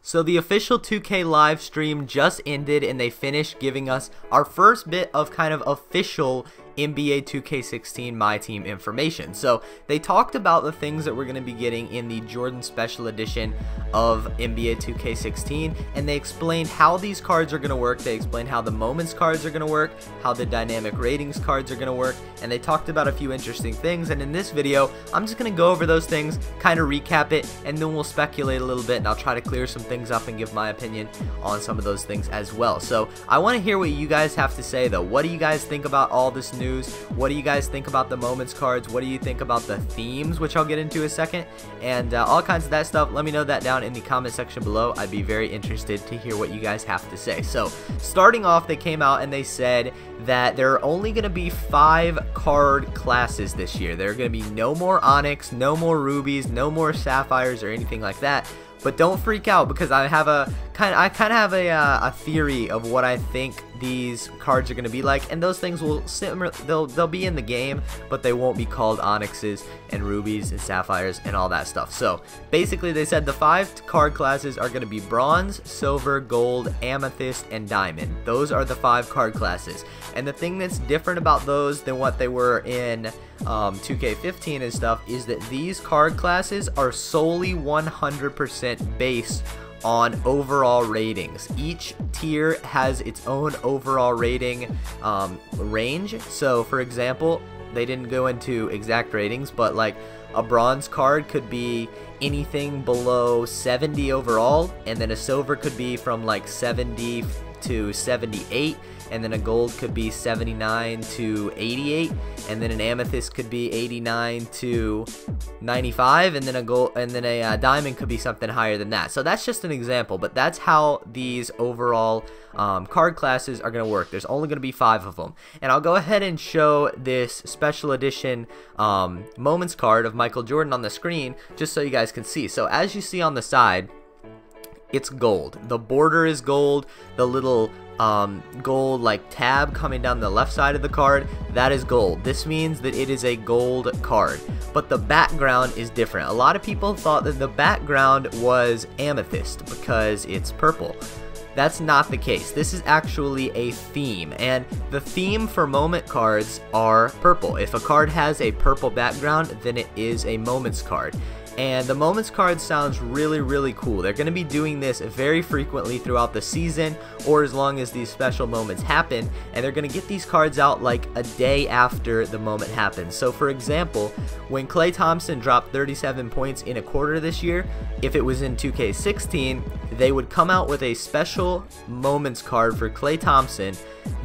So the official 2K live stream just ended and they finished giving us our first bit of kind of official NBA 2K16 MyTEAM information. So they talked about the things that we're going to be getting in the Jordan Special Edition of NBA 2K16, and they explained how these cards are going to work. They explained how the moments cards are going to work, how the dynamic ratings cards are going to work, and they talked about a few interesting things. And in this video, I'm just going to go over those things, kind of recap it, and then we'll speculate a little bit, and I'll try to clear some things up and give my opinion on some of those things as well. So I want to hear what you guys have to say though. What do you guys think about all this news? What do you guys think about the moments cards? What do you think about the themes, which I'll get into in a second, and all kinds of that stuff? Let me know that down in the comment section below. I'd be very interested to hear what you guys have to say. So starting off, they came out and they said that there are only going to be 5 card classes this year. There are going to be no more Onyx, no more Rubies, no more Sapphires or anything like that. But don't freak out, because I kind of have a theory of what I think these cards are going to be like, and those things will simmer, they'll be in the game, but they won't be called Onyxes and Rubies and Sapphires and all that stuff. So basically they said the 5 card classes are going to be Bronze, Silver, Gold, Amethyst, and Diamond. Those are the 5 card classes, and the thing that's different about those than what they were in 2K15 and stuff is that these card classes are solely 100% based on overall ratings. Each tier has its own overall rating range. So for example, they didn't go into exact ratings, but like a bronze card could be anything below 70 overall, and then a silver could be from like 70 to 78, and then a gold could be 79 to 88, and then an amethyst could be 89 to 95, and then a diamond could be something higher than that. So that's just an example, but that's how these overall card classes are going to work. There's only going to be 5 of them, and I'll go ahead and show this special edition moments card of Michael Jordan on the screen just so you guys can see. So as you see on the side, it's gold. The border is gold. The little gold like tab coming down the left side of the card, that is gold. This means that it is a gold card, but the background is different. A lot of people thought that the background was amethyst because it's purple. That's not the case. This is actually a theme, and the theme for moment cards are purple. If a card has a purple background, then it is a moments card. And the moments card sounds really cool. They're going to be doing this very frequently throughout the season, or as long as these special moments happen, and they're going to get these cards out like a day after the moment happens. So for example, when Klay Thompson dropped 37 points in a quarter this year, if it was in 2K16, they would come out with a special moments card for Klay Thompson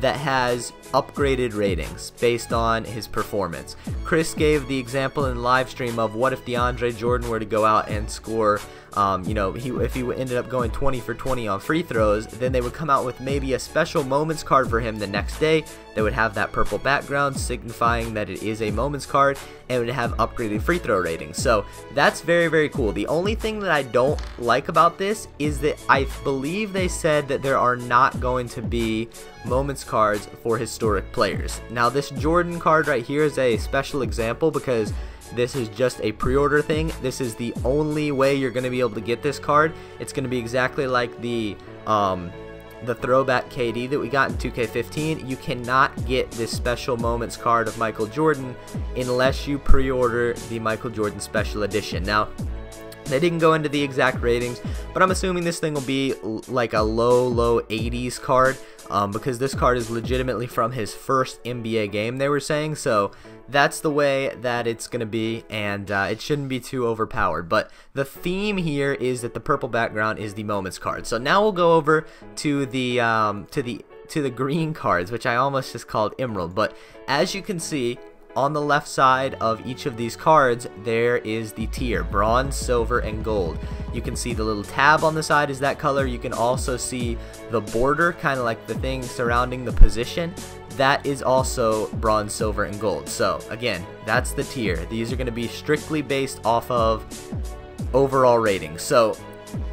that has upgraded ratings based on his performance. Chris gave the example in the live stream of what if DeAndre Jordan were to go out and score, if he ended up going 20 for 20 on free throws, then they would come out with maybe a special moments card for him the next day. They would have that purple background signifying that it is a moments card, and it would have upgraded free throw ratings. So that's very cool. The only thing that I don't like about this is that I believe they said that there are not going to be moments cards for historic players. Now this Jordan card right here is a special example because this is just a pre-order thing. This is the only way you're going to be able to get this card. It's going to be exactly like the throwback KD that we got in 2K15. You cannot get this special moments card of Michael Jordan unless you pre-order the Michael Jordan Special Edition. Now, they didn't go into the exact ratings, but I'm assuming this thing will be like a low 80s card, because this card is legitimately from his first NBA game, they were saying. So that's the way that it's going to be, and it shouldn't be too overpowered. But the theme here is that the purple background is the moments card. So now we'll go over to the green cards, which I almost just called emerald. But as you can see, on the left side of each of these cards, there is the tier, bronze, silver, and gold. You can see the little tab on the side is that color. You can also see the border, kind of like the thing surrounding the position. That is also bronze, silver, and gold. So again, that's the tier. These are going to be strictly based off of overall ratings. So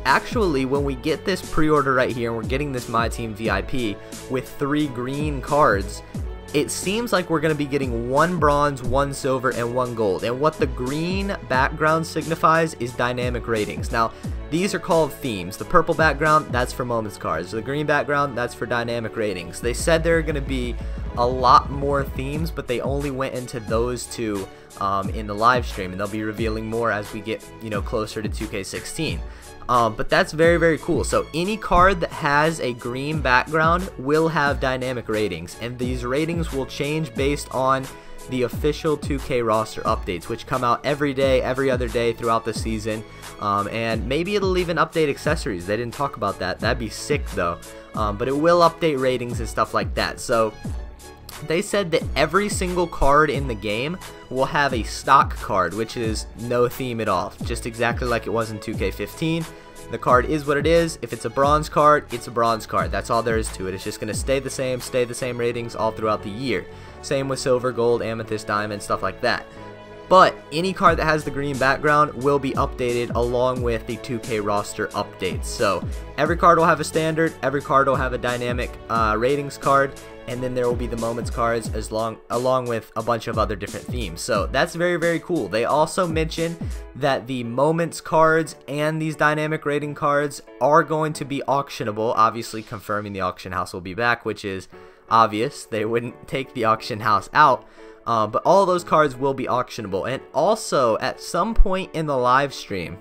actually, when we get this pre-order right here, and we're getting this MyTEAM VIP with 3 green cards, it seems like we're going to be getting 1 bronze, 1 silver, and 1 gold. And what the green background signifies is dynamic ratings. Now, these are called themes. The purple background, that's for moments cards. The green background, that's for dynamic ratings. They said there are going to be a lot more themes, but they only went into those two in the live stream, and they'll be revealing more as we get, you know, closer to 2K16. But that's very, very cool. So any card that has a green background will have dynamic ratings, and these ratings will change based on the official 2K roster updates, which come out every day, every other day throughout the season. And maybe it'll even update accessories. They didn't talk about that. That'd be sick though. But it will update ratings and stuff like that. So they said that every single card in the game will have a stock card, which is no theme at all, just exactly like it was in 2K15. The card is what it is. If it's a bronze card, it's a bronze card. That's all there is to it. It's just going to stay the same ratings all throughout the year. Same with silver, gold, amethyst, diamond, stuff like that. But any card that has the green background will be updated along with the 2K roster updates. So every card will have a standard, every card will have a dynamic ratings card, and then there will be the moments cards along with a bunch of other different themes. So that's very, very cool. They also mentioned that the moments cards and these dynamic rating cards are going to be auctionable, obviously confirming the auction house will be back, which is obvious. They wouldn't take the auction house out. But all those cards will be auctionable. And also, at some point in the live stream,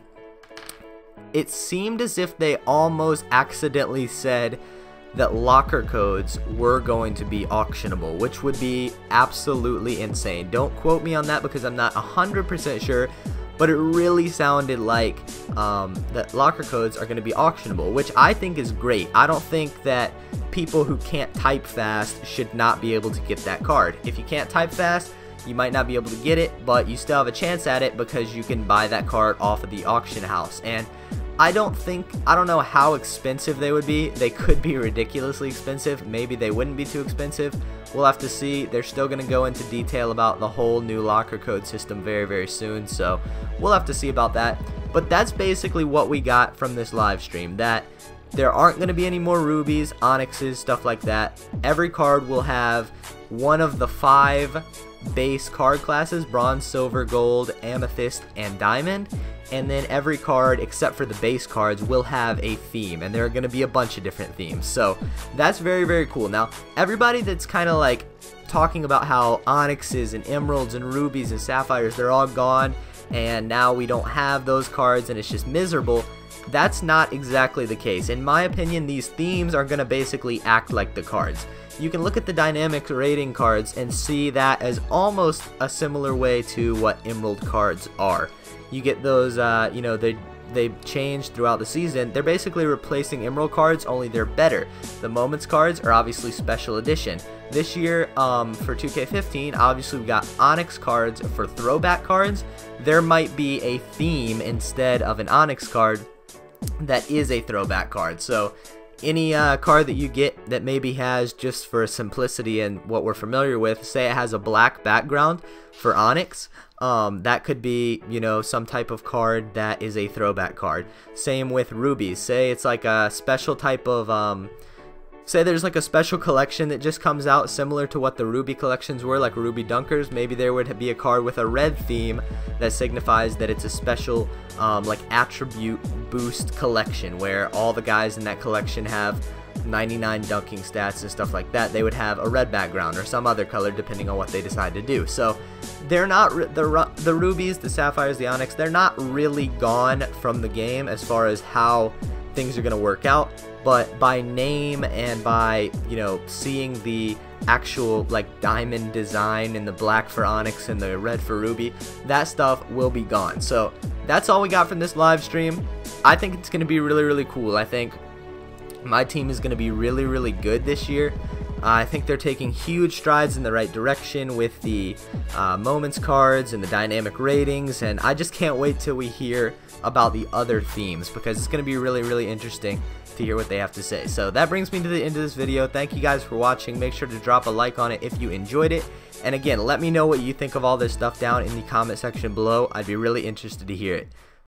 it seemed as if they almost accidentally said that locker codes were going to be auctionable, which would be absolutely insane. Don't quote me on that because I'm not 100% sure, but it really sounded like that locker codes are going to be auctionable, which I think is great. I don't think that people who can't type fast should not be able to get that card. If you can't type fast, you might not be able to get it, but you still have a chance at it because you can buy that card off of the auction house. And I don't know how expensive they would be. They could be ridiculously expensive. Maybe they wouldn't be too expensive. We'll have to see. They're still going to go into detail about the whole new locker code system very, very soon. So we'll have to see about that. But that's basically what we got from this live stream. That there aren't going to be any more rubies, onyxes, stuff like that. Every card will have one of the 5 base card classes: bronze, silver, gold, amethyst, and diamond. And then every card except for the base cards will have a theme, and there are going to be a bunch of different themes. So that's very, very cool. Now everybody that's kind of like talking about how onyxes and emeralds and rubies and sapphires, they're all gone and now we don't have those cards and it's just miserable, that's not exactly the case. In my opinion, these themes are going to basically act like the cards. You can look at the dynamic rating cards and see that as almost a similar way to what emerald cards are. You get those, you know, they've changed throughout the season. They're basically replacing emerald cards, only they're better. The moments cards are obviously special edition. This year, for 2K15, obviously we got onyx cards for throwback cards. There might be a theme instead of an onyx card that is a throwback card. So any card that you get that maybe has, just for simplicity and what we're familiar with, say it has a black background for onyx, that could be, you know, some type of card that is a throwback card. Same with rubies. Say it's like a special type of say there's like a special collection that just comes out similar to what the ruby collections were, like ruby dunkers. Maybe there would be a card with a red theme that signifies that it's a special like attribute boost collection where all the guys in that collection have 99 dunking stats and stuff like that. They would have a red background or some other color depending on what they decide to do. So they're not the rubies, the sapphires, the onyx, they're not really gone from the game as far as how things are going to work out, but by name and by, you know, seeing the actual like diamond design and the black for onyx and the red for ruby, that stuff will be gone. So that's all we got from this live stream. I think it's going to be really, really cool. I think my team is going to be really, really good this year. I think they're taking huge strides in the right direction with the moments cards and the dynamic ratings, and I just can't wait till we hear about the other themes because it's going to be really, really interesting to hear what they have to say. So that brings me to the end of this video. Thank you guys for watching. Make sure to drop a like on it if you enjoyed it, and again, let me know what you think of all this stuff down in the comment section below. I'd be really interested to hear it.